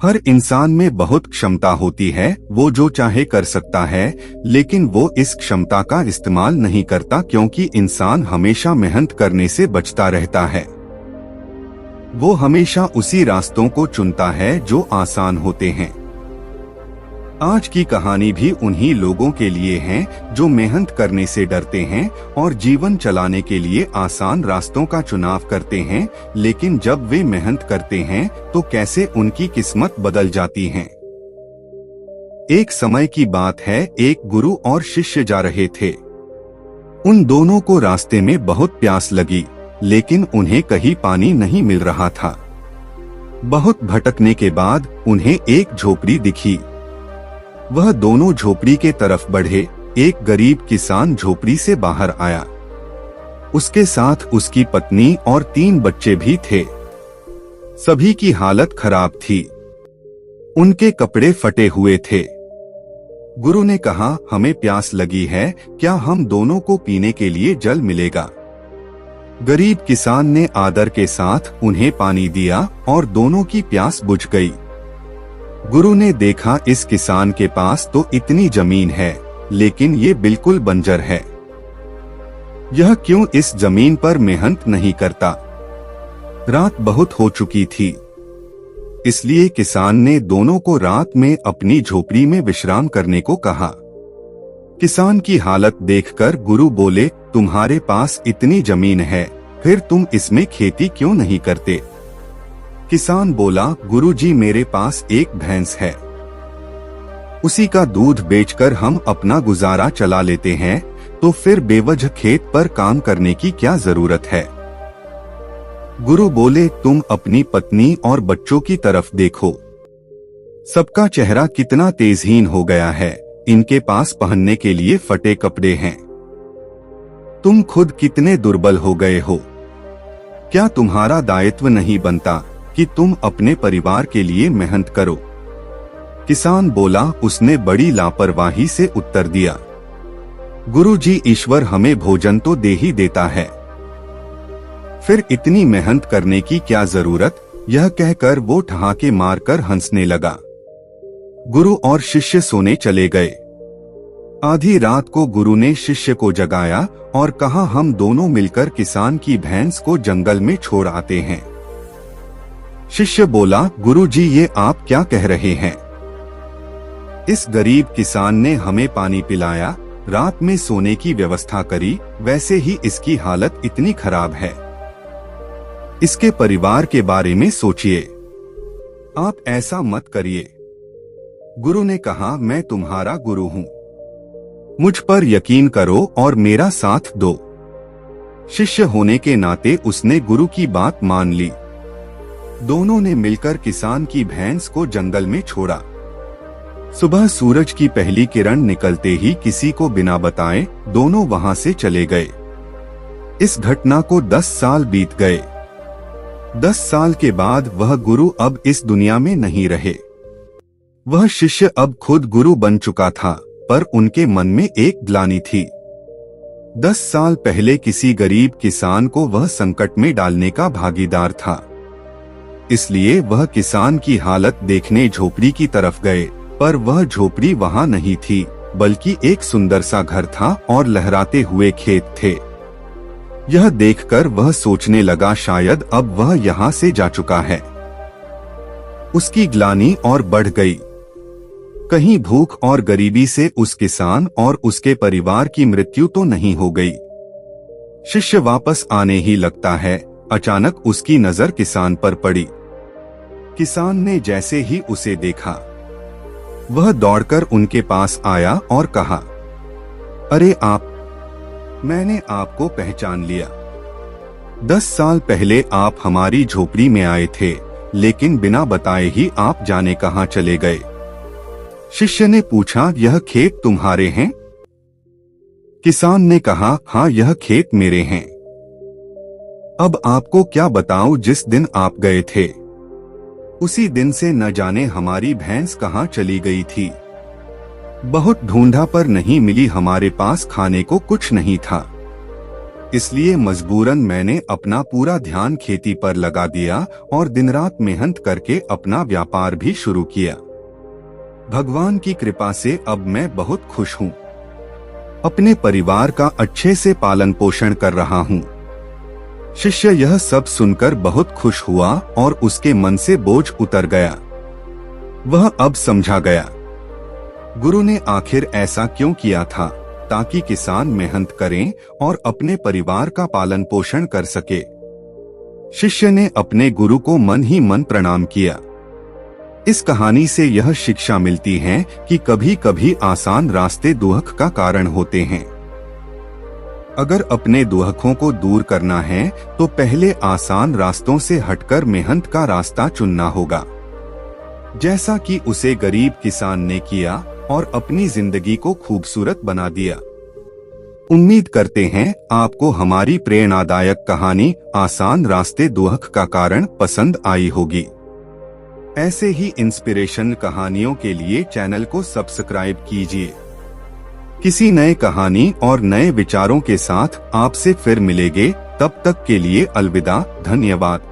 हर इंसान में बहुत क्षमता होती है, वो जो चाहे कर सकता है, लेकिन वो इस क्षमता का इस्तेमाल नहीं करता क्योंकि इंसान हमेशा मेहनत करने से बचता रहता है। वो हमेशा उसी रास्तों को चुनता है जो आसान होते हैं। आज की कहानी भी उन्हीं लोगों के लिए है जो मेहनत करने से डरते हैं और जीवन चलाने के लिए आसान रास्तों का चुनाव करते हैं, लेकिन जब वे मेहनत करते हैं तो कैसे उनकी किस्मत बदल जाती है। एक समय की बात है, एक गुरु और शिष्य जा रहे थे। उन दोनों को रास्ते में बहुत प्यास लगी, लेकिन उन्हें कहीं पानी नहीं मिल रहा था। बहुत भटकने के बाद उन्हें एक झोपड़ी दिखी। वह दोनों झोपड़ी के तरफ बढ़े। एक गरीब किसान झोपड़ी से बाहर आया। उसके साथ उसकी पत्नी और 3 बच्चे भी थे। सभी की हालत खराब थी। उनके कपड़े फटे हुए थे। गुरु ने कहा, हमें प्यास लगी है, क्या हम दोनों को पीने के लिए जल मिलेगा? गरीब किसान ने आदर के साथ उन्हें पानी दिया और दोनों की प्यास बुझ गई। गुरु ने देखा, इस किसान के पास तो इतनी जमीन है, लेकिन ये बिल्कुल बंजर है। यह क्यों इस जमीन पर मेहनत नहीं करता? रात बहुत हो चुकी थी, इसलिए किसान ने दोनों को रात में अपनी झोपड़ी में विश्राम करने को कहा। किसान की हालत देखकर गुरु बोले, तुम्हारे पास इतनी जमीन है, फिर तुम इसमें खेती क्यों नहीं करते? किसान बोला, गुरुजी मेरे पास एक भैंस है, उसी का दूध बेचकर हम अपना गुजारा चला लेते हैं, तो फिर बेवजह खेत पर काम करने की क्या जरूरत है? गुरु बोले, तुम अपनी पत्नी और बच्चों की तरफ देखो, सबका चेहरा कितना तेजहीन हो गया है, इनके पास पहनने के लिए फटे कपड़े हैं। तुम खुद कितने दुर्बल हो गए हो। क्या तुम्हारा दायित्व नहीं बनता कि तुम अपने परिवार के लिए मेहनत करो? किसान बोला। उसने बड़ी लापरवाही से उत्तर दिया, गुरुजी, ईश्वर हमें भोजन तो दे ही देता है, फिर इतनी मेहनत करने की क्या जरूरत? यह कहकर वो ठहाके मारकर हंसने लगा। गुरु और शिष्य सोने चले गए। आधी रात को गुरु ने शिष्य को जगाया और कहा, हम दोनों मिलकर किसान की भैंस को जंगल में छोड़ आते हैं। शिष्य बोला, गुरुजी, ये आप क्या कह रहे हैं? इस गरीब किसान ने हमें पानी पिलाया, रात में सोने की व्यवस्था करी, वैसे ही इसकी हालत इतनी खराब है। इसके परिवार के बारे में सोचिए, आप ऐसा मत करिए। गुरु ने कहा, मैं तुम्हारा गुरु हूँ, मुझ पर यकीन करो और मेरा साथ दो। शिष्य होने के नाते उसने गुरु की बात मान ली। दोनों ने मिलकर किसान की भैंस को जंगल में छोड़ा। सुबह सूरज की पहली किरण निकलते ही किसी को बिना बताए दोनों वहां से चले गए। इस घटना को 10 साल बीत गए। 10 साल के बाद वह गुरु अब इस दुनिया में नहीं रहे। वह शिष्य अब खुद गुरु बन चुका था, पर उनके मन में एक ग्लानि थी। 10 साल पहले किसी गरीब किसान को वह संकट में डालने का भागीदार था, इसलिए वह किसान की हालत देखने झोपड़ी की तरफ गए, पर वह झोपड़ी वहां नहीं थी, बल्कि एक सुंदर सा घर था और लहराते हुए खेत थे। यह देखकर वह सोचने लगा, शायद अब वह यहाँ से जा चुका है। उसकी ग्लानि और बढ़ गई। कहीं भूख और गरीबी से उस किसान और उसके परिवार की मृत्यु तो नहीं हो गई। शिष्य वापस आने ही लगता है, अचानक उसकी नजर किसान पर पड़ी। किसान ने जैसे ही उसे देखा, वह दौड़कर उनके पास आया और कहा, अरे आप, मैंने आपको पहचान लिया। 10 साल पहले आप हमारी झोपड़ी में आए थे, लेकिन बिना बताए ही आप जाने कहां चले गए? शिष्य ने पूछा, यह खेत तुम्हारे हैं? किसान ने कहा, हाँ, यह खेत मेरे हैं। अब आपको क्या बताऊं, जिस दिन आप गए थे उसी दिन से न जाने हमारी भैंस कहाँ चली गई थी। बहुत ढूंढा पर नहीं मिली, हमारे पास खाने को कुछ नहीं था। इसलिए मजबूरन मैंने अपना पूरा ध्यान खेती पर लगा दिया और दिन रात मेहनत करके अपना व्यापार भी शुरू किया। भगवान की कृपा से अब मैं बहुत खुश हूँ। अपने परिवार का अच्छे से पालन पोषण कर रहा हूँ। शिष्य यह सब सुनकर बहुत खुश हुआ और उसके मन से बोझ उतर गया। वह अब समझा गया गुरु ने आखिर ऐसा क्यों किया था, ताकि किसान मेहनत करें और अपने परिवार का पालन पोषण कर सके। शिष्य ने अपने गुरु को मन ही मन प्रणाम किया। इस कहानी से यह शिक्षा मिलती है कि कभी कभी आसान रास्ते दुख का कारण होते हैं। अगर अपने दुखों को दूर करना है तो पहले आसान रास्तों से हटकर मेहनत का रास्ता चुनना होगा, जैसा कि उसे गरीब किसान ने किया और अपनी जिंदगी को खूबसूरत बना दिया। उम्मीद करते हैं आपको हमारी प्रेरणादायक कहानी आसान रास्ते दुख का कारण पसंद आई होगी। ऐसे ही इंस्पिरेशनल कहानियों के लिए चैनल को सब्सक्राइब कीजिए। किसी नए कहानी और नए विचारों के साथ आपसे फिर मिलेंगे। तब तक के लिए अलविदा। धन्यवाद।